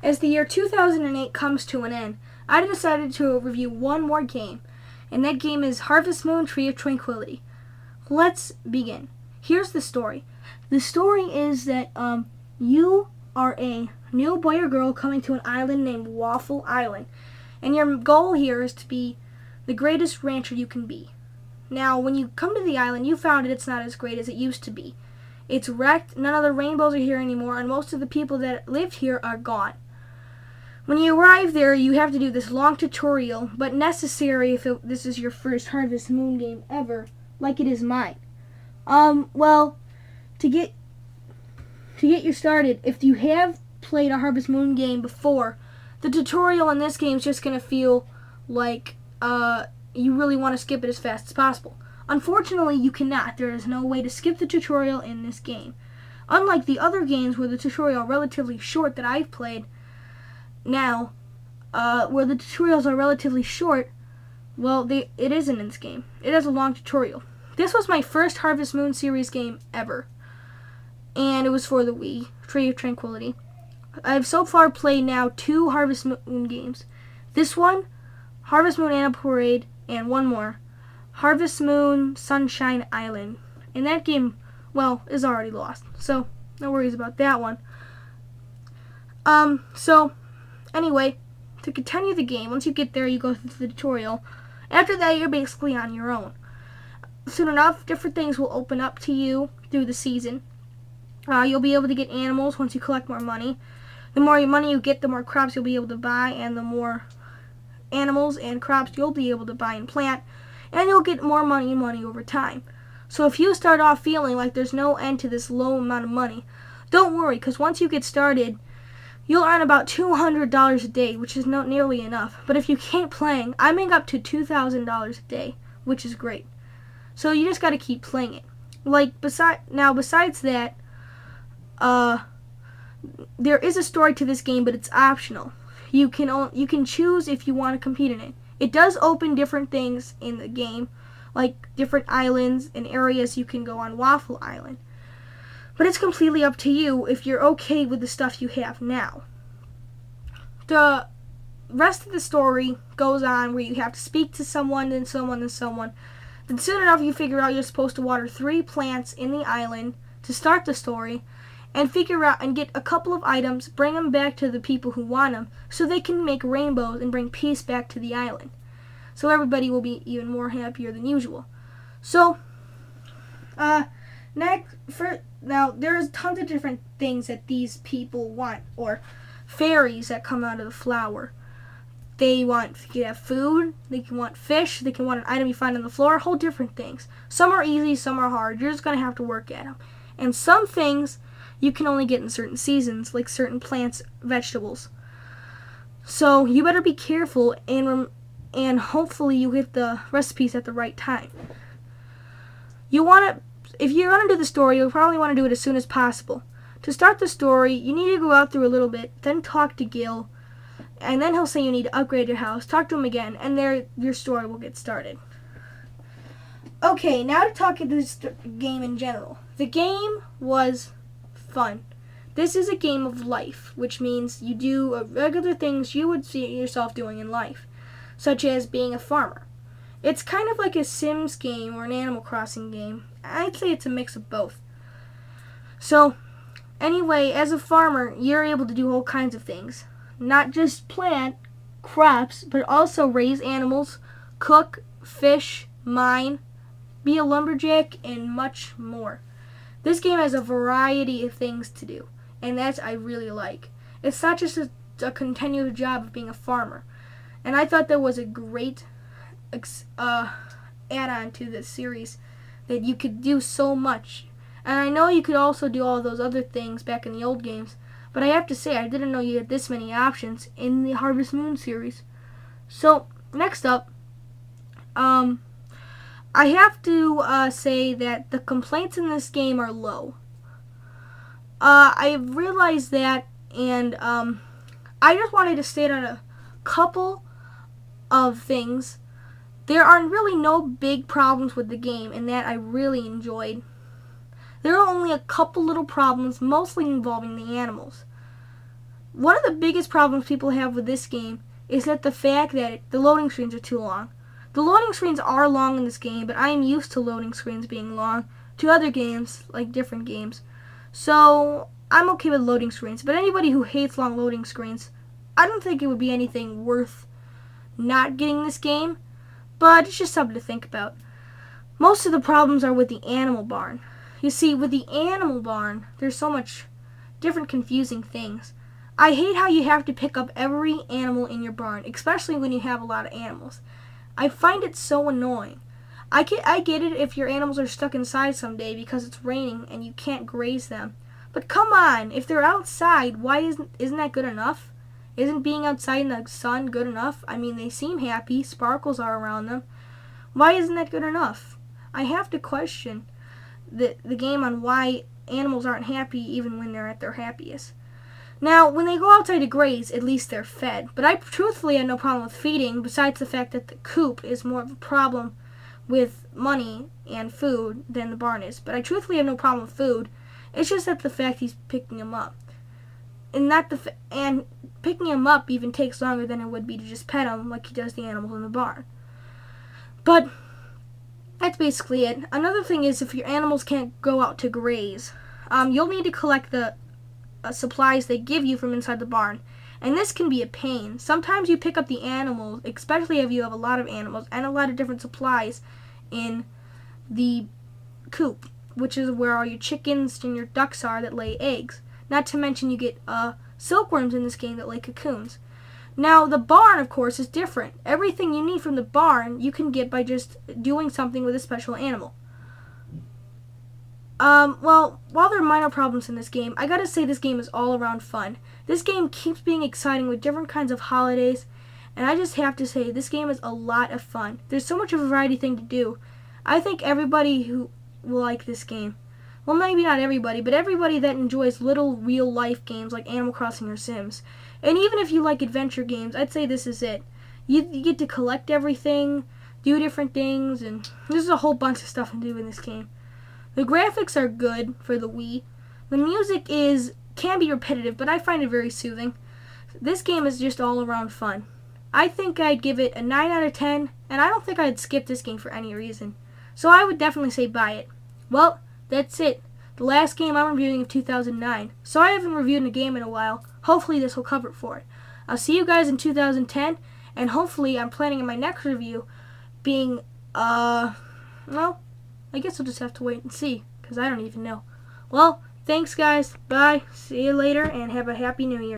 As the year 2008 comes to an end, I decided to review one more game, and that game is Harvest Moon: Tree of Tranquility. Let's begin. Here's the story. The story is that you are a new boy or girl coming to an island named Waffle Island, and your goal here is to be the greatest rancher you can be. Now, when you come to the island, you found it's not as great as it used to be. It's wrecked, none of the rainbows are here anymore, and most of the people that lived here are gone. When you arrive there, you have to do this long tutorial, but necessary if this is your first Harvest Moon game ever, like it is mine. Well, to get you started, if you have played a Harvest Moon game before, the tutorial in this game is just going to feel like you really want to skip it as fast as possible. Unfortunately, you cannot. There is no way to skip the tutorial in this game. Unlike the other games where the tutorial are relatively short that I've played, now, where the tutorials are relatively short, well, it isn't in this game. It has a long tutorial. This was my first Harvest Moon series game ever, and it was for the Wii, Tree of Tranquility. I've so far played now 2 Harvest Moon games. This one, Harvest Moon Animal Parade, and one more, Harvest Moon Sunshine Island. And that game, well, is already lost, so no worries about that one. Anyway, to continue the game, once you get there, you go through the tutorial. After that, you're basically on your own. Soon enough, different things will open up to you through the season. You'll be able to get animals once you collect more money. The more money you get, the more crops you'll be able to buy, and the more animals and crops you'll be able to buy and plant, and you'll get more money and money over time. So if you start off feeling like there's no end to this low amount of money, don't worry, because once you get started, you'll earn about $200 a day, which is not nearly enough. But if you keep playing, I make up to $2,000 a day, which is great. So you just got to keep playing it. Besides that, there is a story to this game, but it's optional. You can choose if you want to compete in it. It does open different things in the game, like different islands and areas you can go on Waffle Island. But it's completely up to you if you're okay with the stuff you have now. The rest of the story goes on where you have to speak to someone, then someone, then someone. Then soon enough you figure out you're supposed to water 3 plants in the island to start the story, and figure out and get a couple of items, bring them back to the people who want them, so they can make rainbows and bring peace back to the island. So everybody will be even more happier than usual. So, now there's tons of different things that these people want, or fairies that come out of the flower. They can have food, they can want fish, they can want an item you find on the floor, whole different things. Some are easy, some are hard. You're just going to have to work at them. And some things you can only get in certain seasons, like certain plants, vegetables. So you better be careful, and hopefully you get the recipes at the right time. If you're going to do the story, you'll probably want to do it as soon as possible. To start the story, you need to go out through a little bit, then talk to Gil, and then he'll say you need to upgrade your house. Talk to him again, and your story will get started. Okay, now to talk about this game in general. The game was fun. This is a game of life, which means you do regular things you would see yourself doing in life, such as being a farmer. It's kind of like a Sims game or an Animal Crossing game. I'd say it's a mix of both. So, anyway, as a farmer, you're able to do all kinds of things. Not just plant crops, but also raise animals, cook, fish, mine, be a lumberjack, and much more. This game has a variety of things to do, and that I really like. It's not just a continuous job of being a farmer. And I thought that was a great add-on to this series, that you could do so much. And I know you could also do all those other things back in the old games, but I have to say I didn't know you had this many options in the Harvest Moon series. So, next up, I have to say that the complaints in this game are low. I've realized that, and I just wanted to state on a couple of things. There are really no big problems with the game, and that I really enjoyed. There are only a couple little problems, mostly involving the animals. One of the biggest problems people have with this game is that the fact that the loading screens are too long. The loading screens are long in this game, but I am used to loading screens being long to other games, like different games. So I'm okay with loading screens, but anybody who hates long loading screens, I don't think it would be anything worth not getting this game, but it's just something to think about. Most of the problems are with the animal barn. You see, with the animal barn, there's so much different confusing things. I hate how you have to pick up every animal in your barn, especially when you have a lot of animals. I find it so annoying. I get it if your animals are stuck inside someday because it's raining and you can't graze them. But come on, if they're outside, why isn't that good enough? Isn't being outside in the sun good enough? I mean, they seem happy, sparkles are around them. Why isn't that good enough? I have to question the game on why animals aren't happy even when they're at their happiest. Now, when they go outside to graze, at least they're fed. But I truthfully have no problem with feeding, besides the fact that the coop is more of a problem with money and food than the barn is. But I truthfully have no problem with food. It's just that the fact he's picking them up. And picking him up even takes longer than it would be to just pet him like he does the animals in the barn. But that's basically it. Another thing is if your animals can't go out to graze, you'll need to collect the supplies they give you from inside the barn. And this can be a pain. Sometimes you pick up the animals, especially if you have a lot of animals and a lot of different supplies in the coop, which is where all your chickens and your ducks are that lay eggs. Not to mention you get silkworms in this game that lay cocoons. Now, the barn, of course, is different. Everything you need from the barn you can get by just doing something with a special animal. Well, while there are minor problems in this game, I gotta say this game is all around fun. This game keeps being exciting with different kinds of holidays, and I just have to say this game is a lot of fun. There's so much of a variety thing to do. I think everybody who will like this game, well, maybe not everybody, but everybody that enjoys little real-life games like Animal Crossing or Sims. And even if you like adventure games, I'd say this is it. You get to collect everything, do different things, and there's a whole bunch of stuff to do in this game. The graphics are good for the Wii. The music can be repetitive, but I find it very soothing. This game is just all around fun. I think I'd give it a 9 out of 10, and I don't think I'd skip this game for any reason. So I would definitely say buy it. Well, that's it. The last game I'm reviewing of 2009. So I haven't reviewed a game in a while. Hopefully this will cover it for it. I'll see you guys in 2010, and hopefully I'm planning in my next review being, well, I guess we'll just have to wait and see, because I don't even know. Well, thanks guys. Bye. See you later, and have a happy new year.